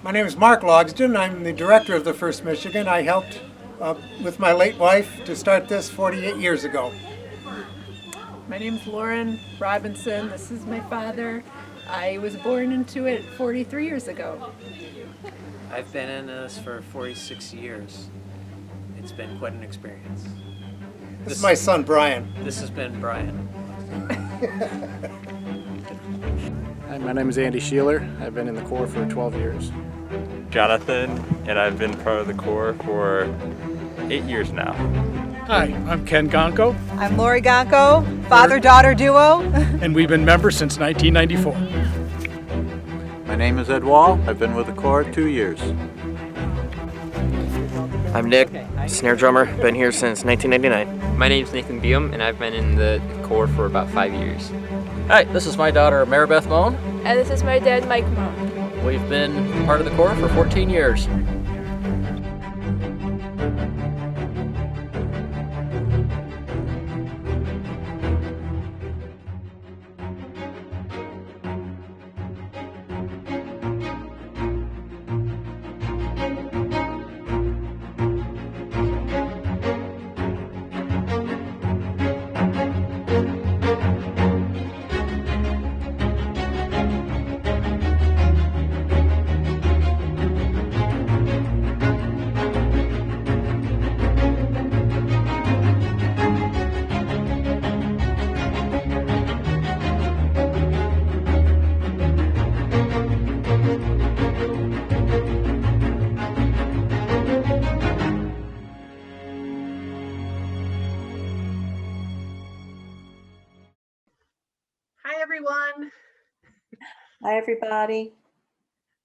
My name is Mark Logsdon. I'm the director of the First Michigan. I helped with my late wife to start this 48 years ago. My name is Lauren Robinson. This is my father. I was born into it 43 years ago. I've been in this for 46 years. It's been quite an experience. This is my son, Brian. This has been Brian. Hi, my name is Andy Sheeler. I've been in the Corps for 12 years. Jonathan, and I've been part of the Corps for 8 years now. Hi, I'm Ken Gonko. I'm Lori Gonko, father-daughter duo. And we've been members since 1994. My name is Ed Wall. I've been with the Corps 2 years. I'm Nick, snare drummer, been here since 1999. My name's Nathan Beam, and I've been in the Corps for about 5 years. Hi, this is my daughter, Maribeth Moan. And this is my dad, Mike Moan. We've been part of the Corps for 14 years. Hi, everybody.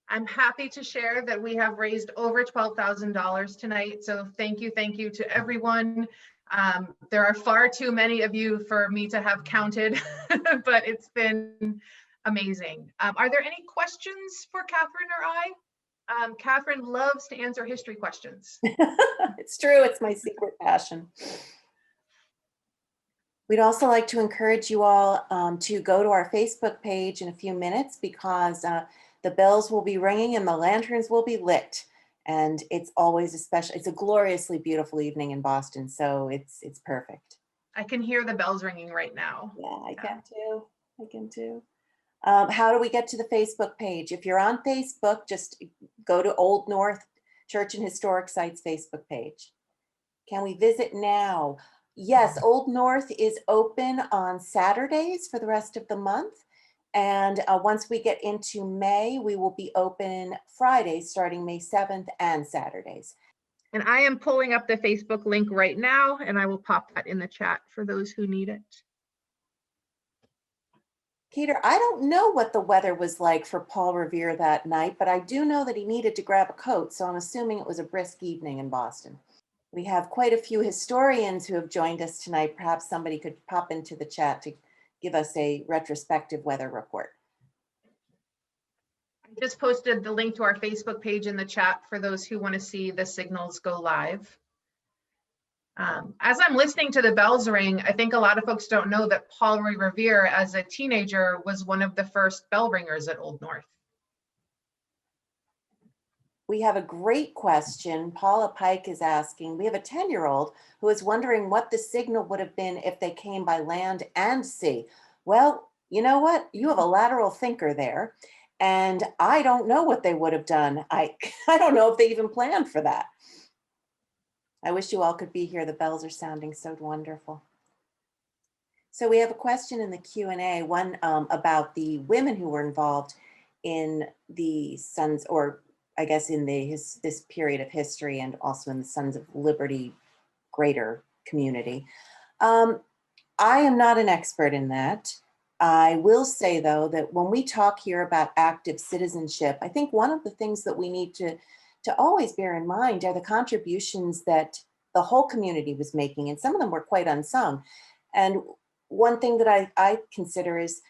I'm happy to share that we have raised over $12,000 tonight. So thank you to everyone. There are far too many of you for me to have counted, but it's been amazing. Are there any questions for Catherine or I? Catherine loves to answer history questions. It's true, it's my secret passion. We'd also like to encourage you all to go to our Facebook page in a few minutes because the bells will be ringing and the lanterns will be lit. And it's always it's a gloriously beautiful evening in Boston, so it's perfect. I can hear the bells ringing right now. Yeah, I can too. How do we get to the Facebook page? If you're on Facebook, just go to Old North Church and Historic Sites Facebook page. Can we visit now? Yes, Old North is open on Saturdays for the rest of the month. And once we get into May, we will be open Fridays starting May 7th and Saturdays. And I am pulling up the Facebook link right now, and I will pop that in the chat for those who need it. Peter, I don't know what the weather was like for Paul Revere that night, but I do know that he needed to grab a coat, so I'm assuming it was a brisk evening in Boston. We have quite a few historians who have joined us tonight. Perhaps somebody could pop into the chat to give us a retrospective weather report. I just posted the link to our Facebook page in the chat for those who want to see the signals go live. As I'm listening to the bells ring, I think a lot of folks don't know that Paul Revere, as a teenager, was one of the first bell ringers at Old North. We have a great question. Paula Pike is asking, we have a 10-year-old who is wondering what the signal would have been if they came by land and sea. Well, you know what? You have a lateral thinker there. And I don't know what they would have done. I don't know if they even planned for that. I wish you all could be here. The bells are sounding so wonderful. So we have a question in the Q&A, one about the women who were involved in the Sons, or I guess in this period of history, and also in the Sons of Liberty greater community. I am not an expert in that. I will say, though, that when we talk here about active citizenship, I think one of the things that we need to always bear in mind are the contributions that the whole community was making, and some of them were quite unsung. And one thing that I consider is,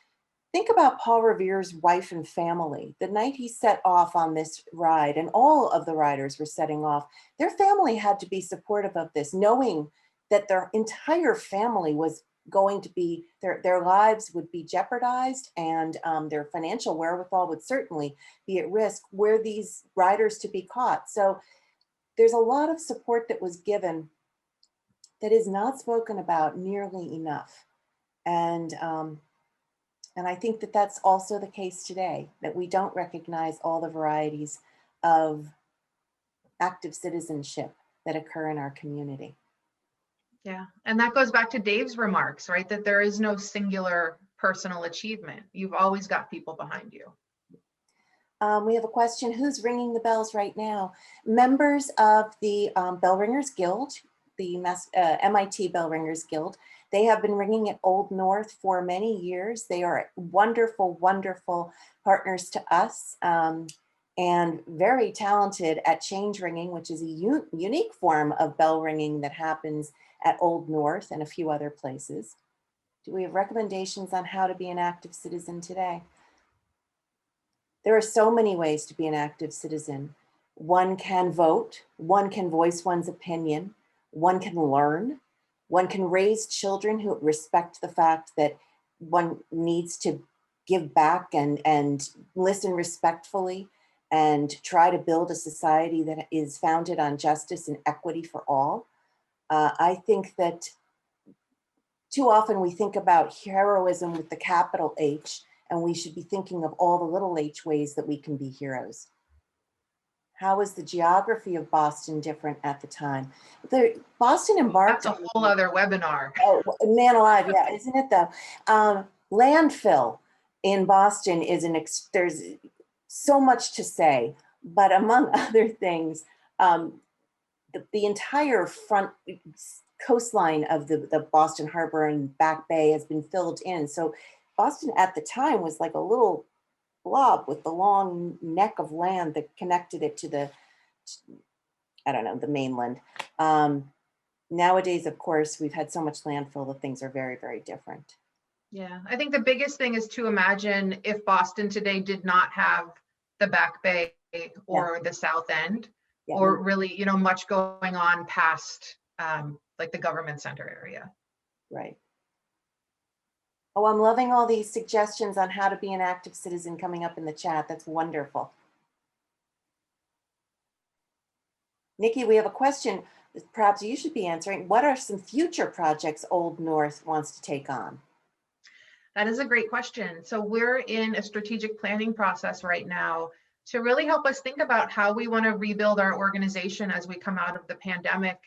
think about Paul Revere's wife and family. The night he set off on this ride, and all of the riders were setting off, their family had to be supportive of this, knowing that their entire family was going to be, their lives would be jeopardized, and their financial wherewithal would certainly be at risk were these riders to be caught. So there's a lot of support that was given that is not spoken about nearly enough. And I think that that's also the case today, that we don't recognize all the varieties of active citizenship that occur in our community. Yeah, and that goes back to Dave's remarks, right? That there is no singular personal achievement. You've always got people behind you. We have a question, who's ringing the bells right now? Members of the Bell Ringers Guild, the MIT Bell Ringers Guild. They have been ringing at Old North for many years. They are wonderful, wonderful partners to us, and very talented at change ringing, which is a unique form of bell ringing that happens at Old North and a few other places. Do we have recommendations on how to be an active citizen today? There are so many ways to be an active citizen. One can vote, one can voice one's opinion, one can learn, one can raise children who respect the fact that one needs to give back and listen respectfully and try to build a society that is founded on justice and equity for all. I think that too often we think about heroism with the capital H, and we should be thinking of all the little h ways that we can be heroes. How is the geography of Boston different at the time? Boston embarked on— That's a whole other webinar. Oh, man alive, yeah, isn't it though? Landfill in Boston is there's so much to say, but among other things, the entire front coastline of the Boston Harbor and Back Bay has been filled in. So Boston at the time was like a little blob with the long neck of land that connected it to the, I don't know, the mainland. Nowadays, of course, we've had so much landfill that things are very, very different. Yeah, I think the biggest thing is to imagine if Boston today did not have the Back Bay or the South End, or really, you know, much going on past like the government center area. Right. Oh, I'm loving all these suggestions on how to be an active citizen coming up in the chat. That's wonderful. Nikki, we have a question that perhaps you should be answering. What are some future projects Old North wants to take on? That is a great question. So we're in a strategic planning process right now to really help us think about how we want to rebuild our organization as we come out of the pandemic,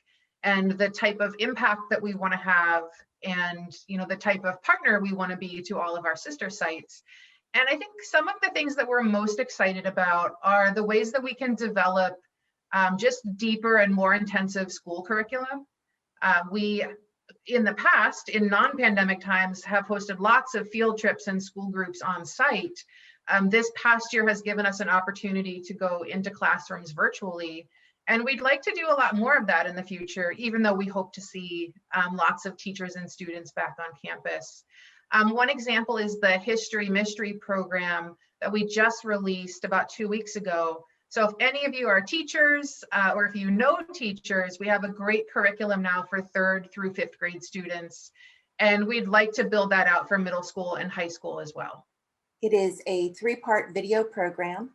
and the type of impact that we want to have, and you know, the type of partner we want to be to all of our sister sites. And I think some of the things that we're most excited about are the ways that we can develop just deeper and more intensive school curriculum. We, in the past, in non-pandemic times, have hosted lots of field trips and school groups on site. This past year has given us an opportunity to go into classrooms virtually, and we'd like to do a lot more of that in the future, even though we hope to see lots of teachers and students back on campus. One example is the History Mystery program that we just released about 2 weeks ago. So if any of you are teachers or if you know teachers, we have a great curriculum now for 3rd through 5th grade students. And we'd like to build that out for middle school and high school as well. It is a 3-part video program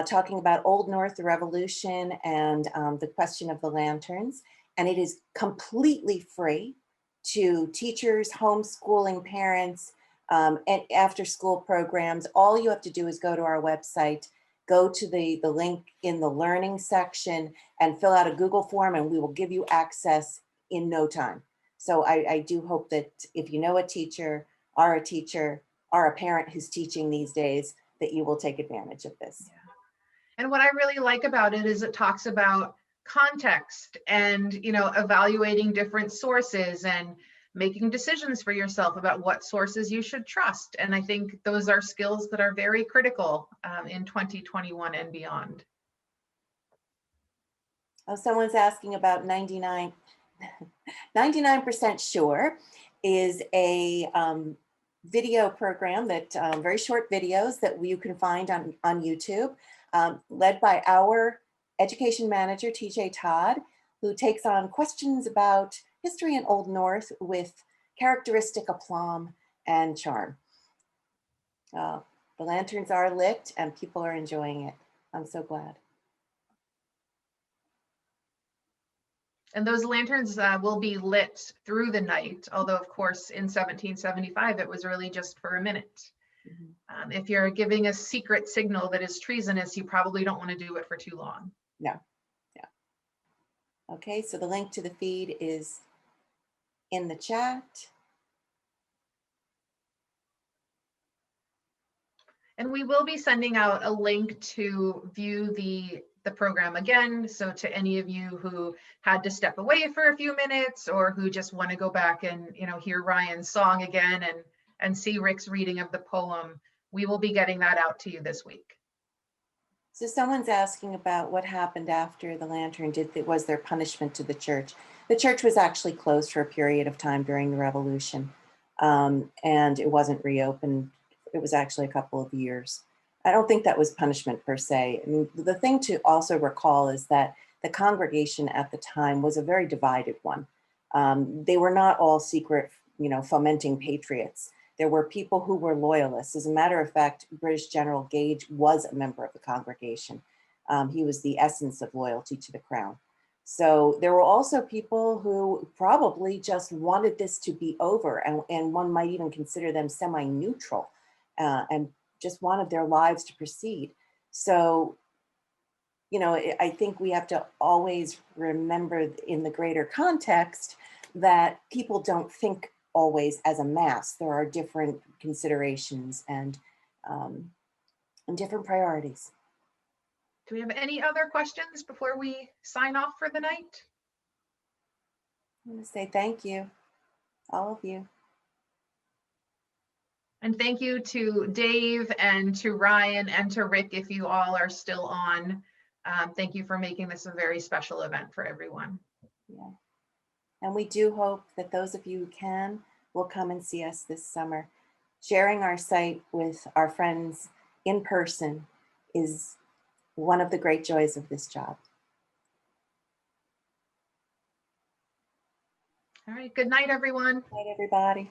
talking about Old North, the Revolution, and the question of the lanterns. And it is completely free to teachers, homeschooling parents, and after school programs. All you have to do is go to our website, go to the link in the learning section and fill out a Google form, and we will give you access in no time. So I do hope that if you know a teacher, are a parent who's teaching these days, that you will take advantage of this. Yeah. And what I really like about it is it talks about context and, you know, evaluating different sources and making decisions for yourself about what sources you should trust. And I think those are skills that are very critical in 2021 and beyond. Oh, someone's asking about 99% Sure is a video program that very short videos that you can find on YouTube, led by our education manager, TJ Todd, who takes on questions about history in Old North with characteristic aplomb and charm. The lanterns are lit and people are enjoying it. I'm so glad. And those lanterns will be lit through the night, although of course in 1775 it was really just for a minute. Mm-hmm. If you're giving a secret signal that is treasonous, you probably don't want to do it for too long. No, yeah. Okay, so the link to the feed is in the chat. And we will be sending out a link to view the program again. So to any of you who had to step away for a few minutes or who just want to go back and, you know, hear Ryan's song again and see Rick's reading of the poem, we will be getting that out to you this week. So someone's asking about what happened after the lantern. Was there punishment to the church? The church was actually closed for a period of time during the Revolution, and it wasn't reopened. It was actually a couple of years. I don't think that was punishment per se. I mean, the thing to also recall is that the congregation at the time was a very divided one. They were not all secret, you know, fomenting patriots. There were people who were loyalists. As a matter of fact, British General Gage was a member of the congregation. He was the essence of loyalty to the crown. So there were also people who probably just wanted this to be over, and one might even consider them semi-neutral and just wanted their lives to proceed. So, you know, I think we have to always remember in the greater context that people don't think always as a mass. There are different considerations and different priorities. Do we have any other questions before we sign off for the night? I want to say thank you, all of you. And thank you to Dave and to Ryan and to Rick, if you all are still on. Thank you for making this a very special event for everyone. Yeah. And we do hope that those of you who can will come and see us this summer. Sharing our site with our friends in person is one of the great joys of this job. All right, good night, everyone. Good night, everybody.